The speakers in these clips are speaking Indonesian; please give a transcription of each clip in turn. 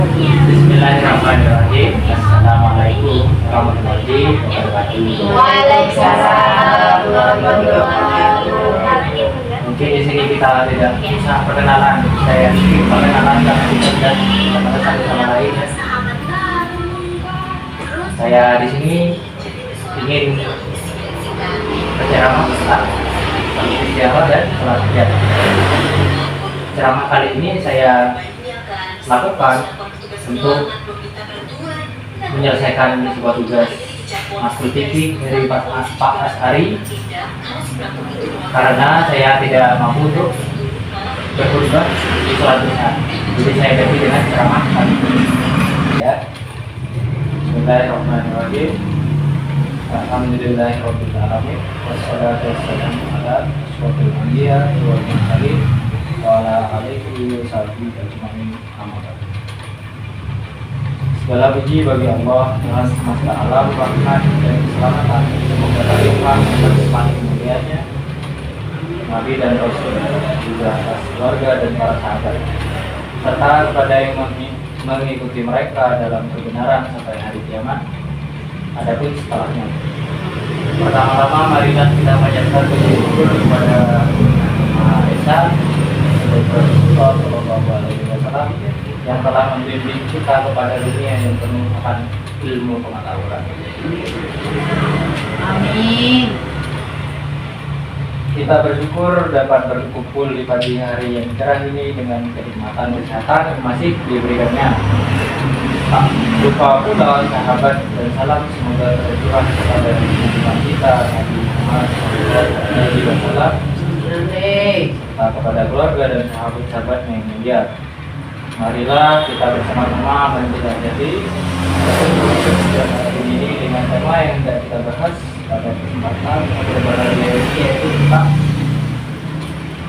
Bismillahirrahmanirrahim. Assalamualaikum warahmatullahi wabarakatuh. Waalaikumsalam warahmatullahi wabarakatuh. Mungkin di sini kita tidak bisa perkenalan. Saya sedikit perkenalan karena kita sudah satu sama lain. Saya di sini ingin berceramah tentang istighfar dan sholat hajat. Ceramah kali ini saya lakukan untuk menyelesaikan sebuah tugas matkul fikih dari Pak Asari karena saya tidak mampu untuk berkhutbah di sholat duha. Jadi saya ganti dengan ceramah kali ini. Ya. Bismillahirrahmanirrahim. Alhamdulillahirabbil alamin. Wassalatu wassalamu ala asyrofil anbiya wal mursalin wa ala alihi wa sahbihi ajmain. Segala puji bagi Allah Tuhan semesta alam, rahmat dan keselamatan. Semoga limpah dan semakin mulianya Nabi dan Rasul, juga atas keluarga dan para sahabat, serta kepada yang mengikuti mereka dalam kebenaran sampai hari kiamat. Adapun setelahnya, pertama-tama marilah kita panjatkan puji syukur kepada Maha Esa Rasulullah Shallallahu Alaihi Wasallam yang telah membimbing kita kepada dunia yang penuh akan ilmu pengetahuan. Amin. Kita bersyukur dapat berkumpul di pagi hari yang cerah ini dengan kenikmatan kesehatan yang masih diberikannya. Tak lupa pula sahabat dan salam semoga tercurah kepada junjungan kita Nabi Muhammad SAW, serta kepada keluarga dan sahabat-sahabatnya yang mulia. Marilah kita bersama-sama menjadi ini dengan tema yang tidak kita bahas pada kesempatan berbahagia ini, yaitu tentang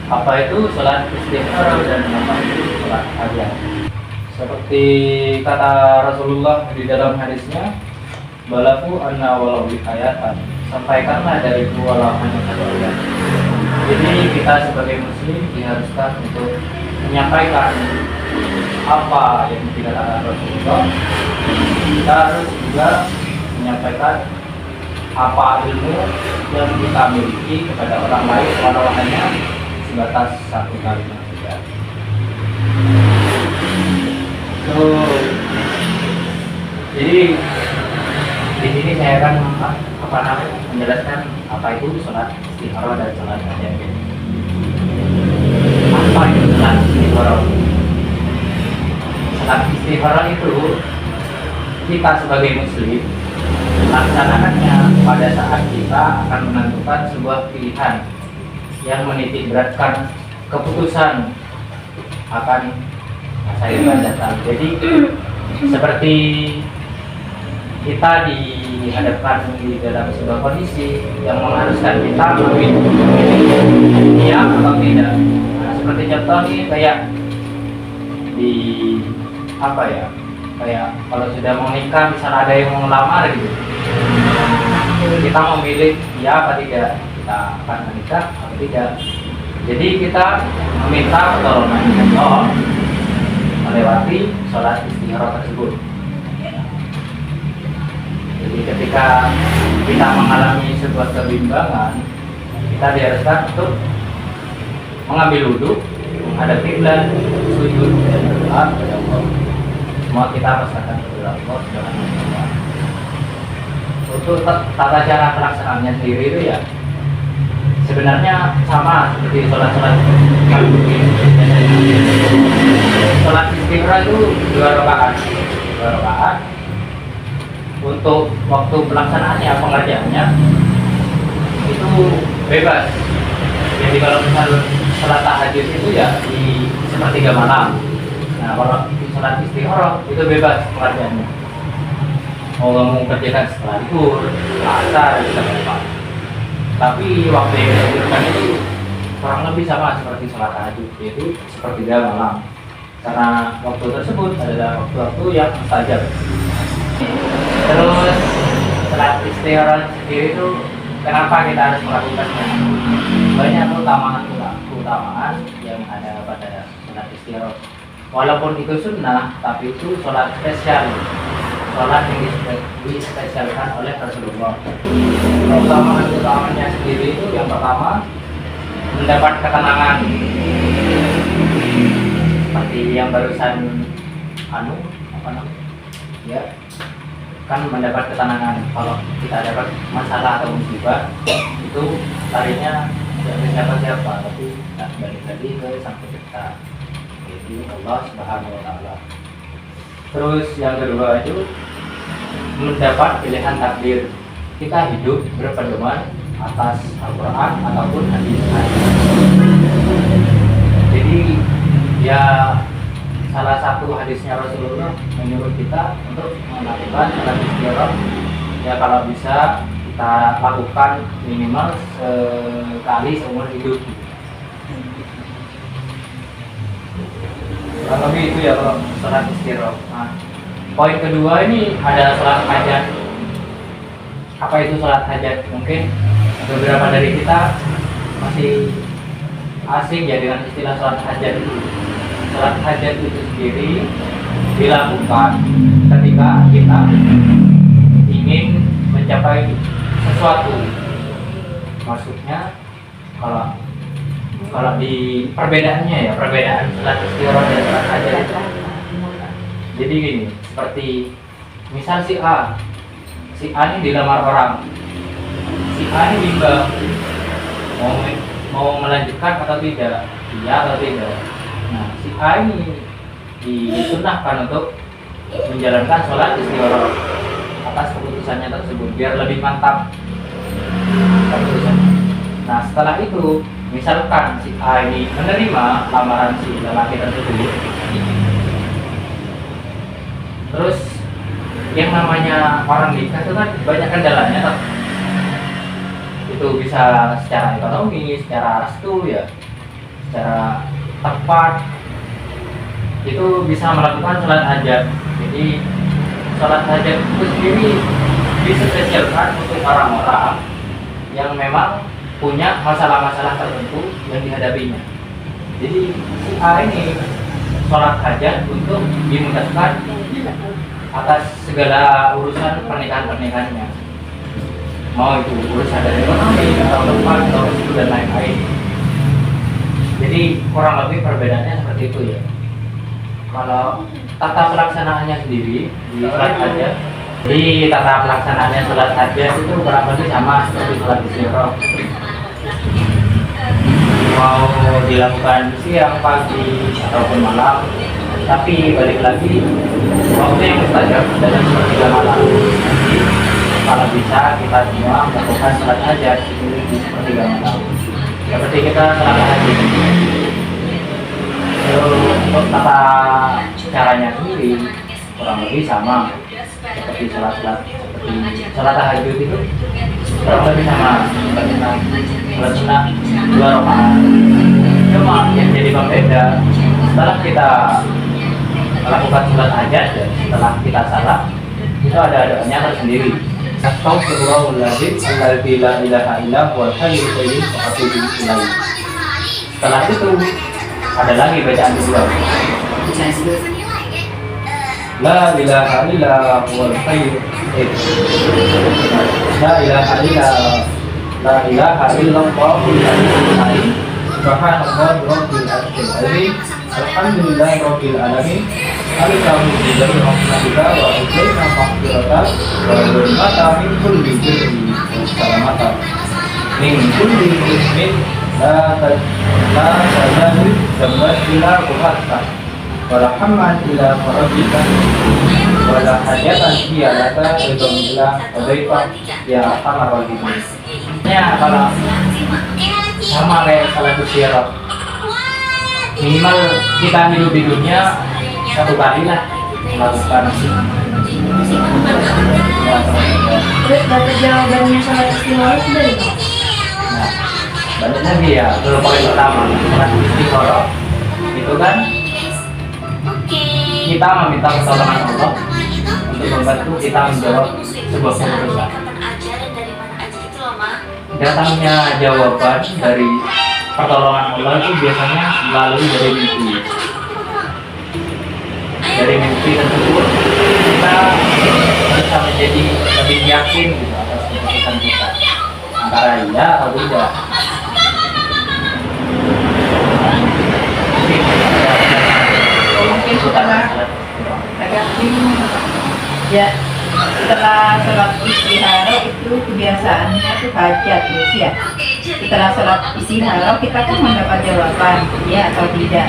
apa itu sholat istighfar dan apa itu sholat hajat. Seperti kata Rasulullah di dalam hadisnya, balaku anna walau ayatan, sampaikanlah dariku walau hanya satu ayat. Jadi kita sebagai muslim diharuskan untuk menyampaikan apa yang dikatakan Rasulullah. Kita harus juga menyampaikan apa ilmu yang kita miliki kepada orang lain, walau hanya sebatas satu kalimat saja. Jadi di sini saya akan menjelaskan apa itu sholat istighfar dan sholat hajat. Apa itu sholat istighfar? Sholat istighfar itu kita sebagai muslim laksanakannya pada saat kita akan menentukan sebuah pilihan yang menitik beratkan keputusan akan masa yang datang. Jadi seperti kita dihadapkan di dalam sebuah kondisi yang mengharuskan kita memilih iya atau tidak. Nah, seperti contoh nih kayak di apa ya, kayak kalau sudah mau nikah, misalnya ada yang mau melamar gitu, kita memilih iya apa tidak, kita akan menikah atau tidak. Jadi kita meminta pertolongan Allah melewati sholat istighfar tersebut. Jadi ketika kita mengalami sebuah kebimbangan, kita diharuskan untuk mengambil wudhu, menghadap kiblat, sujud dan berdoa kepada Allah. Semua kita pasrahkan kepada Allah Subhanahu wa Ta'ala. Untuk tata cara pelaksanaannya sendiri itu ya sebenarnya sama seperti sholat-sholat sholat istighfar itu 2 rakaat. Untuk waktu pelaksanaannya, pengerjaannya itu bebas. Jadi kalau misalnya sholat tahajud itu ya di sepertiga malam. Nah kalau sholat istighfar itu bebas pengerjaannya. Mau kamu kerjakan setelah libur, setelah asar, bisa berapa. Tapi waktu yang dianjurkan itu kurang lebih sama seperti sholat tahajud, yaitu sepertiga malam. Karena waktu tersebut adalah waktu-waktu yang mustajab. Terus sholat istighfar sendiri itu kenapa kita harus melakukannya? Banyak keutamaan yang ada pada sholat istighfar. walaupun itu sunnah, tapi itu sholat spesial, sholat yang dispesialkan oleh Rasulullah. Keutamaan-utamaannya sendiri itu yang pertama, mendapat ketenangan, seperti yang barusan ya, kan mendapat ketenangan. Kalau kita dapat masalah atau musibah, itu larinya tidak ke siapa-siapa, tapi balik lagi ke Sang Pencipta, yaitu Allah Subhanahu wa Ta'ala. Terus yang kedua itu mendapat pilihan takdir. Kita hidup berpedoman atas Al-Quran ataupun hadis. Jadi ya, salah satu hadisnya Rasulullah menyuruh kita untuk melakukan salat istigharah. Ya, kalau bisa kita lakukan minimal sekali seumur hidup. Kurang lebih itu ya kalau salat istigharah. Nah, poin kedua ini ada salat hajat. Apa itu salat hajat? Mungkin beberapa dari kita masih asing ya dengan istilah salat hajat itu. Salat hajat itu sendiri dilakukan ketika kita ingin mencapai sesuatu. Maksudnya kalau di perbedaannya ya, perbedaan salat istigharah dan salat hajat itu. Jadi gini, seperti misal si A ini dilamar orang, si A ini bimbang mau melanjutkan atau tidak, iya atau tidak. Nah, si A ini disunahkan untuk menjalankan sholat istigharah atas keputusannya tersebut biar lebih mantap keputusannya. Nah, setelah itu misalkan si A ini menerima lamaran si lelaki tersebut, terus yang namanya orang nikah itu kan banyak kendalanya toh. Itu bisa secara ekonomi, secara restu ya, secara tepat, itu bisa melakukan sholat hajat. Jadi sholat hajat itu sendiri dispesialkan untuk orang-orang yang memang punya masalah-masalah tertentu yang dihadapinya. Jadi si A ini sholat hajat untuk dimudahkan atas segala urusan pernikahannya, mau itu urusan dari ekonomi atau tempat atau itu dan lain-lain. Jadi kurang lebih perbedaannya seperti itu ya. Kalau tata pelaksanaannya sendiri di sholat hajat, di tata pelaksanaannya sholat hajat itu kurang lebih sama seperti sholat istigharah. Mau dilakukan siang, pagi ataupun malam, tapi balik lagi waktu yang mustajab dalam sepertiga malam. Jadi kalau bisa kita semua melakukan sholat hajat itu di sepertiga malam. Seperti kita sholat hajat. Untuk tata caranya sendiri kurang lebih sama seperti sholat tahajud itu kurang lebih sama seperti sholat sunnah 2 rakaat. Cuma yang jadi pembeda setelah kita melakukan sholat hajat dan setelah kita salat itu ada doanya tersendiri. Astaghfirullahaladzim alladzi la ilaha illa huwal hayyul qayyum wa atubu ilaih. Setelah itu ada lagi bacaan kedua. La ilaha illa huwal hayyul La ilaha illa La ilaha illallahul hayyul qayyum. Subhanallah rabbil arsyil azim. Alhamdulillahi rabbil alamin. Alhamdulillahi rabbil alamin. Wa ilaina maghfiratan wa rahmatan min kulli dzunubin wa salamatan min kulli ismin la tazalu zambat ila quhatta wa la hamman ila farabbika wa la hajatan hiya laka ridwan ila wadaifa ya arhamar rahimin. Ya, kalau sama kayak salat istigharah, minimal kita hidup di dunia 1 kali lah melakukan. Terus baca jawabannya salat istigharah sudah itu. Nah, balik lagi ya, dulu poin pertama salat istigharah itu kan kita meminta pertolongan Allah untuk membantu kita menjawab sebuah keputusan. Datangnya jawaban dari pertolongan Allah itu biasanya melalui dari mimpi. dari mimpi tersebut kita bisa menjadi lebih yakin gitu atas keputusan kita antara iya atau tidak. Mungkin setelah agak bingung ya, setelah sholat istihara itu kebiasaannya itu hajat terus ya. Setelah sholat istihara kita kan mendapat jawaban ya atau tidak.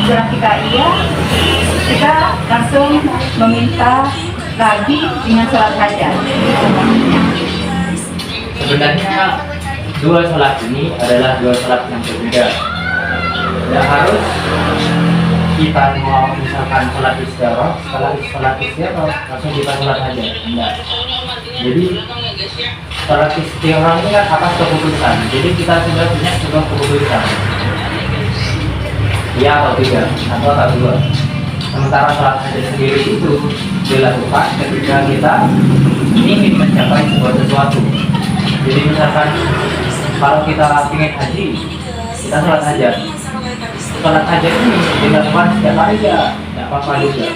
Setelah kita iya, kita langsung meminta lagi dengan sholat hajat. Sebenarnya dua sholat ini adalah dua sholat yang berbeda. Tidak harus kita mau misalkan sholat istirahat, setelah sholat istirahat langsung kita sholat aja, enggak. Jadi sholat istirahat ini kan atas keputusan. Jadi kita sudah punya sebuah keputusan, ya atau tidak, satu atau dua. Sementara sholat hajat sendiri itu dilakukan ketika kita ingin mencapai sebuah sesuatu. Jadi misalkan kalau kita ingin haji, kita sholat hajat. Sholat hajat ini dilakukan setiap hari ya, tidak apa-apa juga.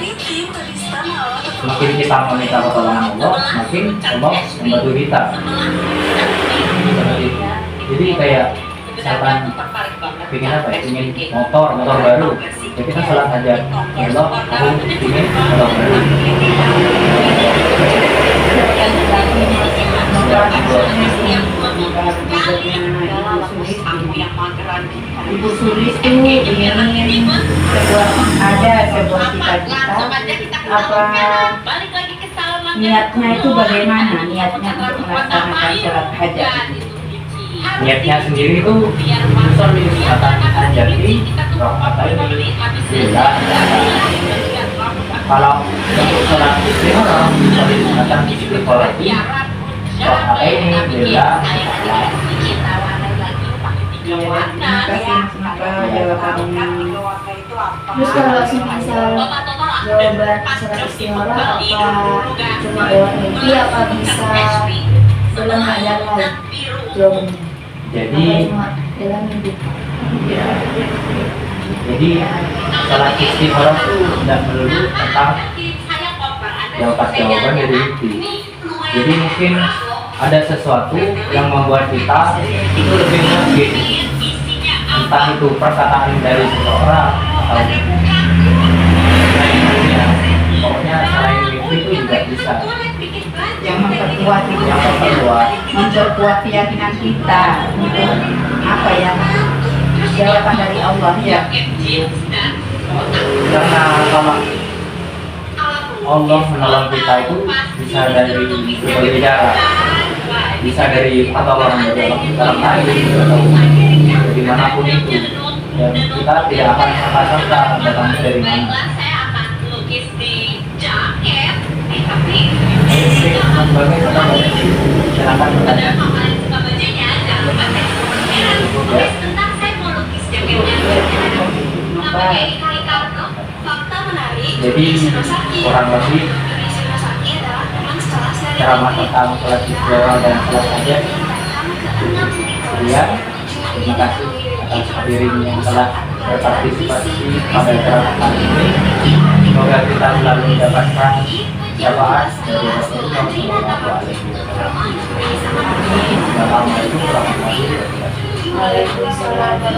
Semakin kita meminta pertolongan Allah, semakin Allah membantu kita. Jadi kayak misalkan ingin apa ya, ingin motor baru, ya kita sholat hajat. Allah, aku ingin motor baru. Ibu Sulis tuh ingin sebuah cita-cita, apa niatnya itu bagaimana niatnya untuk melaksanakan sholat hajat? Niatnya sendiri itu sholat hajat ini rokaat ini bila kalau untuk sholat istirahat sholat istirahat rokaat ini bila Terima kasih, semoga jawabannya. Terus kalau misal jawaban sholat istihara apa cuma lewat mimpi apa bisa dalam keadaan lain jawabannya? jadi Apa cuma dalam mimpi? ya, jadi sholat istirahat itu tidak melulu tentang jawaban dari mimpi. Jadi mungkin ada sesuatu yang membuat kita itu lebih mungkin, entah itu perkataan dari seseorang atau lainnya. Pokoknya selain mimpi itu juga bisa Yang memperkuat itu, yang memperkuat. memperkuat keyakinan kita untuk apa ya, jawaban dari Allah ya. Karena kalau Allah menolong kita itu bisa dari berbagai cara, bisa dari pertolongan dari dalam air atau dari manapun itu, dan kita tidak akan sangka-sangka datangnya dari mana. Sebagai kata banyak sih, silakan bertanya. Jadi kurang lebih ceramah tentang sholat istirahat dan sholat hajat. Sekian, terima kasih atas hadirin yang telah berpartisipasi pada ceramah kali ini. Semoga kita selalu mendapatkan syafaat dari Rasulullah SAW. Assalamualaikum warahmatullahi wabarakatuh. Waalaikumsalam.